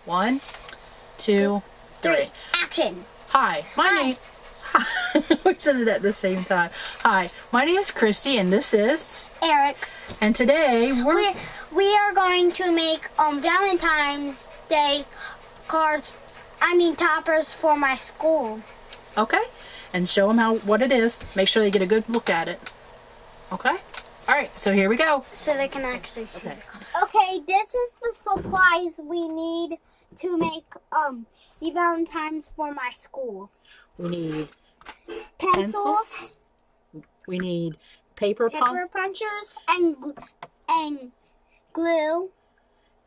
1, 2, 3. Action. Hi, my name. We said it at the same time. Hi, my name is Christy, and this is Eric. And today we are going to make Valentine's Day cards. Toppers for my school. Okay, and show them what it is. Make sure they get a good look at it. Okay. All right. So here we go. So they can actually see. Okay. Okay, this is the supplies we need to make the Valentines for my school. We need Pencils. We need paper punches and glue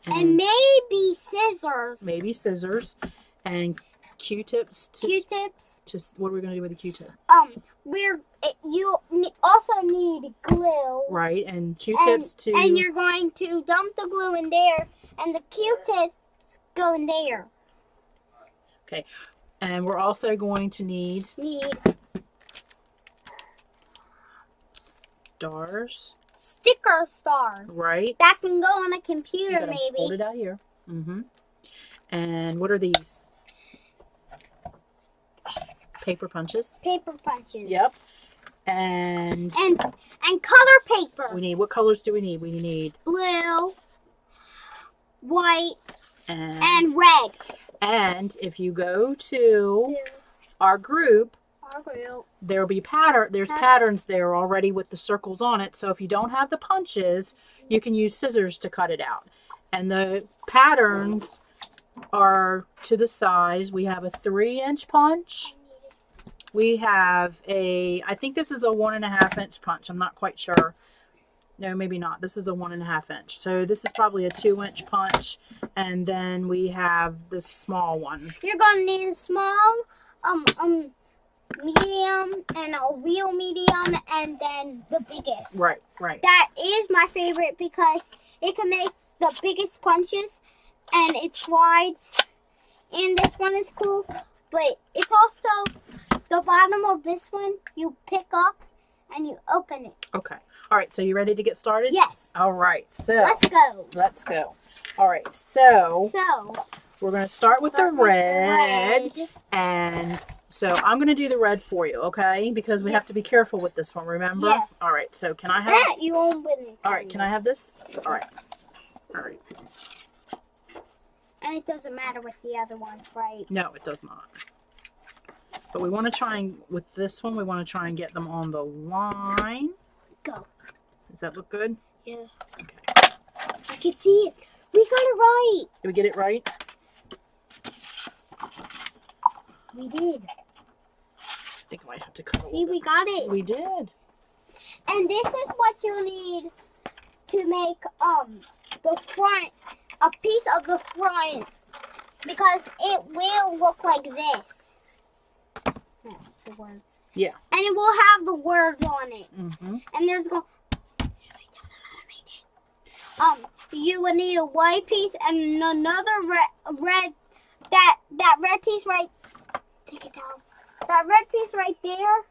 and maybe scissors. Maybe scissors and Q-tips. Just what are we going to do with the Q-tip? You also need glue. Right, and Q-tips too. And you're going to dump the glue in there, and the Q-tips go in there. Okay, and we're also going to need stars. Sticker stars. Right. That can go on a computer, you maybe. Hold it out here. And what are these? Paper punches. Paper punches. Yep. And color paper. We need, what colors do we need? We need blue, white, and red. And if you go to our group, there'll be there's patterns there already with the circles on it. So if you don't have the punches, you can use scissors to cut it out. And the patterns are to the size. We have a 3-inch punch. We have I think this is a 1.5-inch punch. I'm not quite sure. No, maybe not. This is a 1.5-inch. So this is probably a 2-inch punch. And then we have this small one. You're gonna need a small, medium, and a real medium, and then the biggest. Right. That is my favorite because it can make the biggest punches, and it slides. And this one is cool, but it's also the bottom of this one. You pick up and you open it. Okay. All right. So you ready to get started? Yes. All right. So let's go. All right. So we're going to start with the red. And so I'm going to do the red for you, okay? Because we have to be careful with this one, remember? Yes. All right. So can I have you open it. All right. Can I have this? All right. All right. And it doesn't matter with the other ones, right? No, it does not. But we want to try and, with this one, we want to try and get them on the line. Go. Does that look good? Yeah. Okay. I can see it. We got it right. Did we get it right? We did. I think I might have to cut it. See, we got it. We did. And this is what you need to make the front, a piece of the front, because it will look like this. That's the words. Yeah. And it will have the words on it. And there's going. You would need a white piece and another red. That red piece right. Take it down. That red piece right there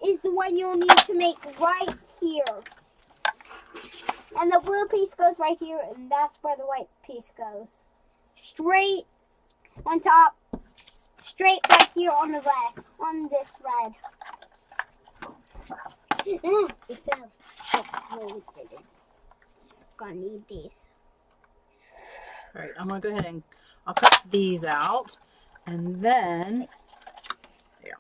is the one you'll need to make right here. And the blue piece goes right here, and that's where the white piece goes. Straight on top. Straight right here on the red. On this red. It fell. Oh, it didn't. Gonna need these. All right, I'm gonna go ahead and I'll cut these out, and then there.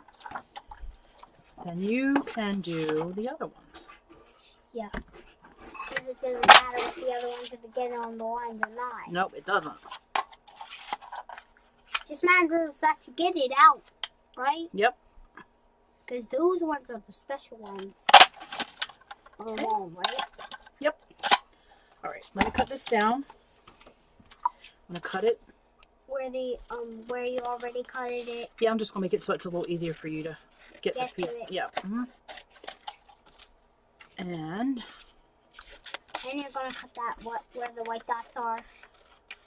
Then you can do the other ones. Yeah. Because it doesn't matter with the other ones if it get on the lines or not. Nope, it doesn't. Just matters that you get it out, right? Yep. Because those ones are the special ones. Right? Yep. All right, let me cut this down. I'm gonna cut it. Where you already cut it. Yeah, I'm just gonna make it so it's a little easier for you to get the piece. Yeah. And you're gonna cut that where the white dots are,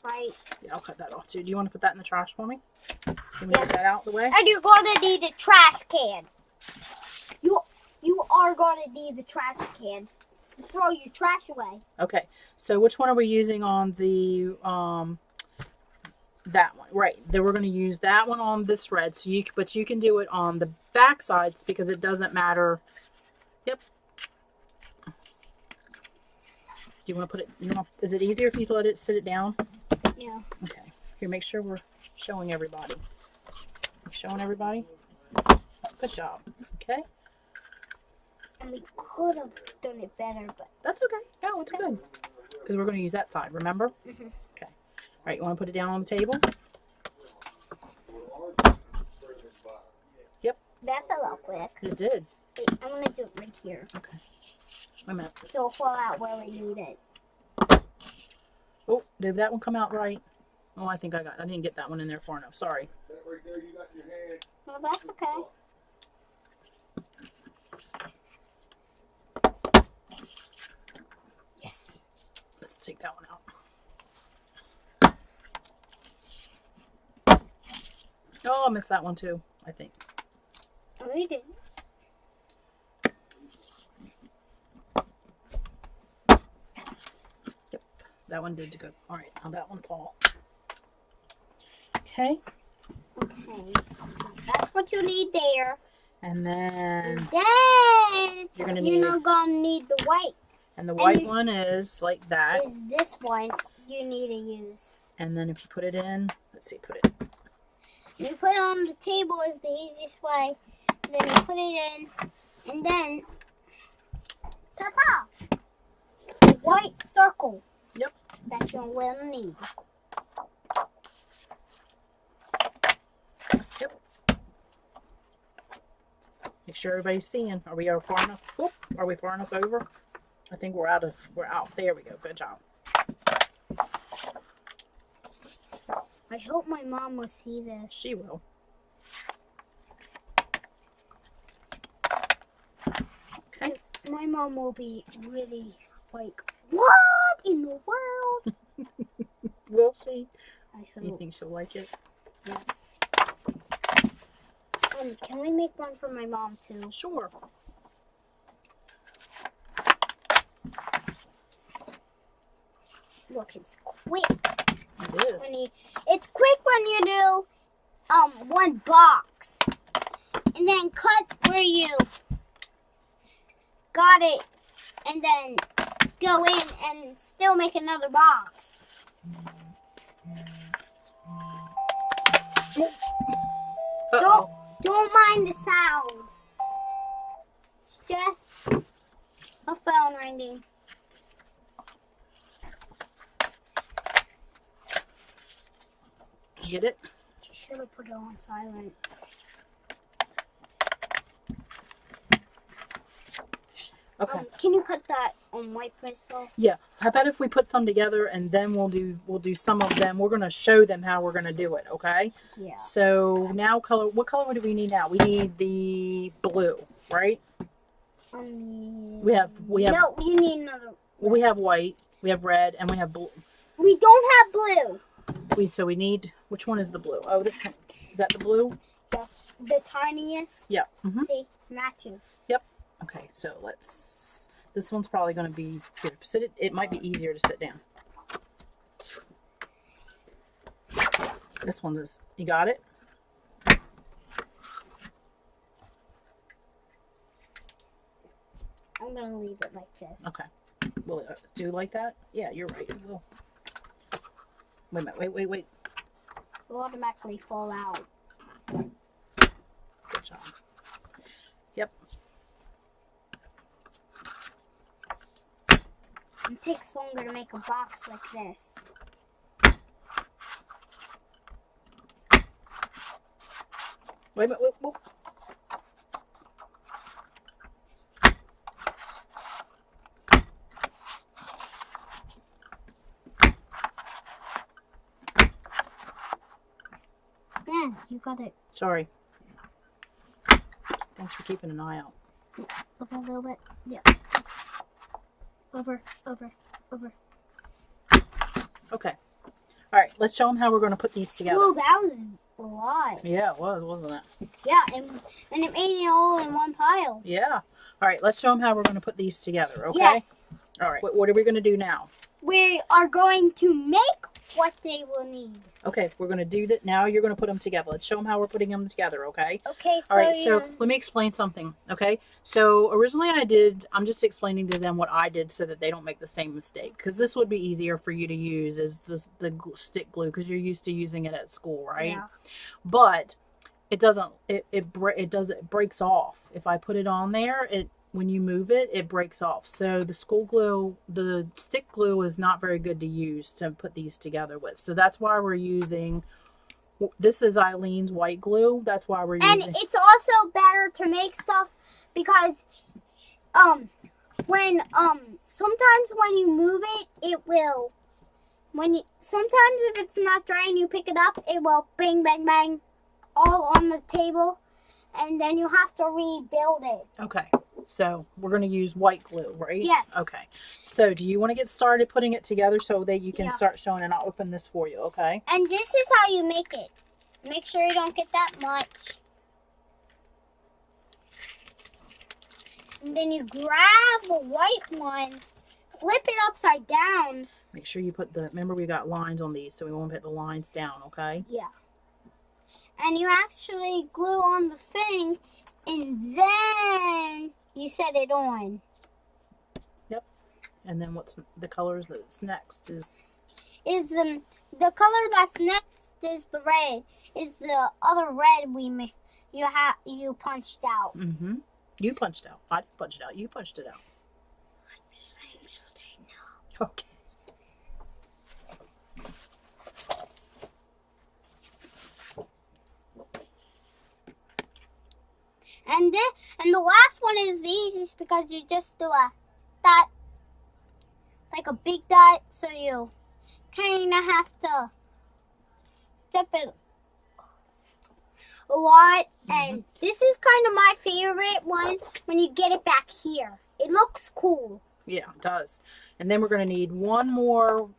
right? Yeah, I'll cut that off too. Do you want to put that in the trash for me? Can we get that out of the way? And you're gonna need a trash can. You are gonna need the trash can. Throw your trash away. Okay, so which one are we using on the That one, right. Then we're going to use that one on this red. So but you can do it on the back sides because it doesn't matter. Yep. Do you want to put it, is it easier if you let it sit it down? Yeah. Okay. Here, make sure we're showing everybody. Showing everybody? Good job. Okay. And we could have done it better, but that's okay. No, it's good. Because we're going to use that side, remember? Mm-hmm. Okay. All right, you want to put it down on the table? Yep. That fell out quick. It did. Wait, I'm going to do it right here. Okay. Wait a minute. So it'll fall out where we need it. Oh, did that one come out right? Oh, I think I didn't get that one in there far enough. Sorry. No, that's okay. Yes. Let's take that one out. Oh, I missed that one too, I think. Oh, you did. Yep, that one did good. All right, now that one's all. Okay. Okay, so that's what you need there. And then you're gonna not gonna need the white. And the white one is like that. Is this one you need to use. And then if you put it in, let's see, put it. You put it on the table is the easiest way. Then you put it in, and then ta-ta! The white circle. Yep. That you're gonna need. Yep. Make sure everybody's seeing. Are we far enough? Oop, are we far enough over? I think we're out. There we go. Good job. I hope my mom will see this. She will. Okay. My mom will be really like, what in the world? Will she? I hope. You think she'll like it? Yes. Can we make one for my mom too? Sure. Look, it's quick. It is. It's quick when you do one box, and then cut where you got it, and then go in and still make another box. Uh-oh. Don't mind the sound. It's just a phone ringing. Get it? You should have put it on silent. Okay. Can you cut that on white pencil? Yeah. How about if we put some together and then we'll do some of them. We're gonna show them how we're gonna do it. Okay. Yeah. So now color. What color do we need now? We need the blue, right? We have. No, you need another. We have white. We have red, and we have blue. We don't have blue. So we need. Which one is the blue? Oh, this one. Is that the blue? Yes. The tiniest. Yeah. Mm-hmm. See, matches. Yep. Okay, so let's. This one's probably going to be here. Sit it. It might be easier to sit down. This one's is. You got it. I'm gonna leave it like this. Okay. Will it do like that? Yeah, you're right. It will. Wait a minute. Wait. It will automatically fall out. Good job. Yep. It takes longer to make a box like this. Wait a minute. Whoop. Yeah, you got it. Sorry. Thanks for keeping an eye out. Over a little bit. Yeah. Over. Okay. All right. Let's show them how we're going to put these together. Ooh, that was a lot. Yeah, it was, wasn't it? Yeah, and it made it all in one pile. Yeah. All right. Let's show them how we're going to put these together. Okay. Yes. All right. What are we going to do now? We are going to make what they will need. Okay, we're going to do that. Now you're going to put them together. Let's show them how we're putting them together, okay? Okay, so all right, so let me explain something, okay? So originally I'm just explaining to them what I did so that they don't make the same mistake. Because this would be easier for you to use as the stick glue because you're used to using it at school, right? Yeah. But it doesn't, it breaks off. If I put it on there, when you move it, it breaks off. So the school glue, the stick glue is not very good to use to put these together with. So that's why we're using, this is Eileen's white glue. That's why we're using. And it's also better to make stuff because when sometimes when you move it, it will, sometimes if it's not dry and you pick it up, it will bang, bang, bang all on the table. And then you have to rebuild it. Okay. So we're going to use white glue, right? Yes. Okay. So do you want to get started putting it together so that you can start showing, and I'll open this for you, okay? And this is how you make it. Make sure you don't get that much. And then you grab the white one, flip it upside down. Make sure you put remember we got lines on these, so we won't put the lines down, okay? Yeah. And you actually glue on the thing, and then you set it on. Yep. And then what's the color that's next is the color that's next is the red. Is the other red you punched out. Mm-hmm. You punched out. I punched out. You punched it out. I'm just saying so they know. Okay. And the last one is the easiest because you just do a dot, like a big dot, so you kind of have to step it a lot. And this is kind of my favorite one when you get it back here. It looks cool. Yeah, it does. And then we're going to need one more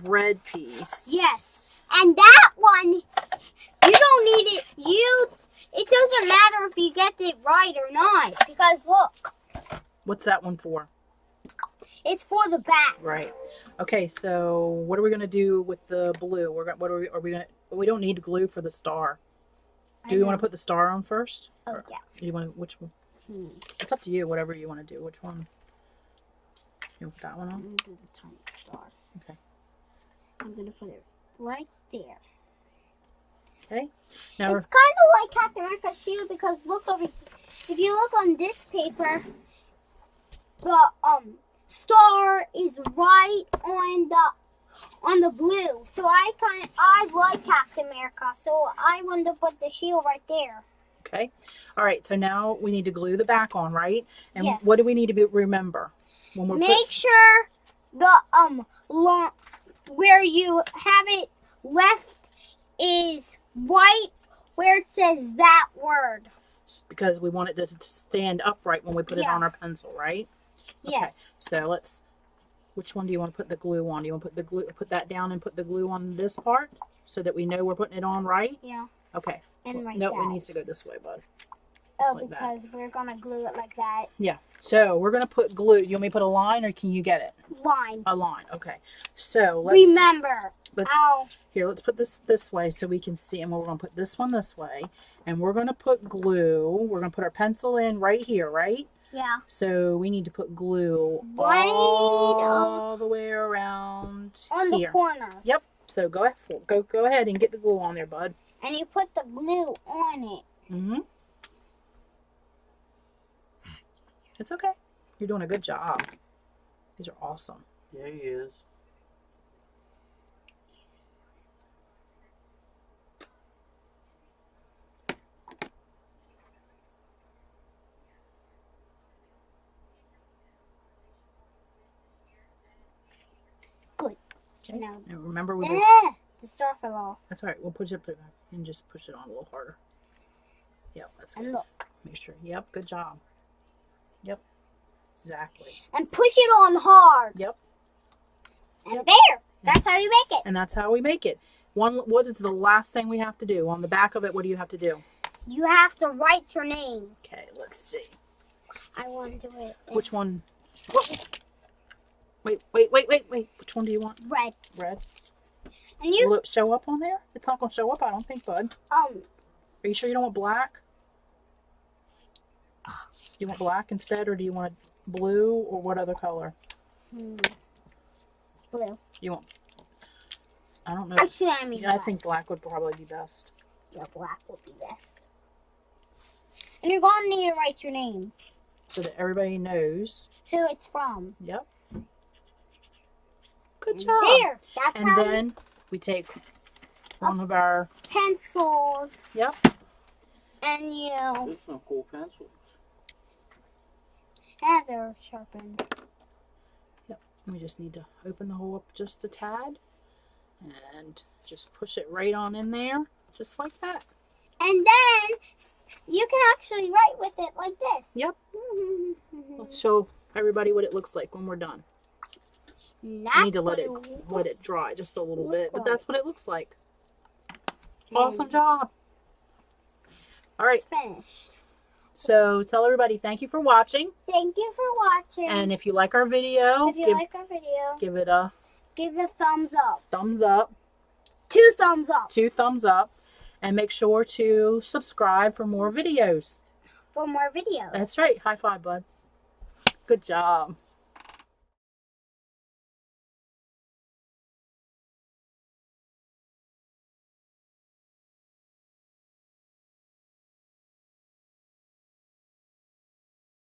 red piece. Yes. And that one, you don't need it. It doesn't matter if you get it right or not, because look. What's that one for? It's for the back. Right. Okay, so what are we going to do with the blue? We don't need glue for the star. Do you want to put the star on first? Oh, yeah. Do you want to, which one? It's up to you, whatever you want to do. Which one? You want to put that one on? I'm going to do the tiny stars. Okay. I'm going to put it right there. Okay. Now it's kind of like Captain America's shield because look over here. If you look on this paper, the star is right on the blue. So I like Captain America, so I wanted to put the shield right there. Okay. All right. So now we need to glue the back on, right? And yes. What do we need to remember when we're make sure the where you have it left is white where it says that word. Because we want it to stand upright when we put it on our pencil, right? Yes. Okay. So which one do you want to put the glue on? Do you want to put that down and put the glue on this part so that we know we're putting it on right? Yeah. Okay. And right no, it needs to go this way, bud. Oh, like because we're going to glue it like that. Yeah. So we're going to put glue. You want me to put a line or can you get it? Line. A line. Okay. So remember. Let's put this way so we can see. And we're going to put this one this way. And we're going to put glue. We're going to put our pencil in right here, right? Yeah. So we need to put glue all the way around on here. The corner. Yep. So go ahead and get the glue on there, bud. And you put the glue on it. Mm-hmm. It's okay. You're doing a good job. These are awesome. Yeah, he is. Good. Okay. Now, and remember the star fell off. That's all right. We'll push it back and just push it on a little harder. Yep, that's good. And look. Make sure. Yep, good job. Yep, exactly. And push it on hard. Yep. And there. That's how you make it. And that's how we make it. What is the last thing we have to do? On the back of it, what do you have to do? You have to write your name. Okay, let's see. I want to do it. Which one? Whoa. Wait. Which one do you want? Red. Red. And you Will it show up on there? It's not going to show up, I don't think, bud. Are you sure you don't want black? Do you want black instead, or do you want blue, or what other color? Blue. You want... I don't know. Actually, I mean Yeah, I black. think black would probably be best. Yeah, black would be best. And you're going to need to write your name. So that everybody knows. Who it's from. Yep. Good job. There. That's And how then we take one of our... pencils. Yep. And you... There's some cool pencils. Yeah, they're sharpened. Yep. We just need to open the hole up just a tad. And just push it right on in there. Just like that. And then you can actually write with it like this. Yep. Let's show everybody what it looks like when we're done. We need to let it dry just a little bit, but that's what it looks like. Awesome job. All right. It's finished. So tell everybody thank you for watching. Thank you for watching. And if you like our video, if you like our video, give it a give the thumbs up. thumbs up. 2 thumbs up. 2 thumbs up. And make sure to subscribe for more videos. For more videos. That's right. High five, bud. Good job.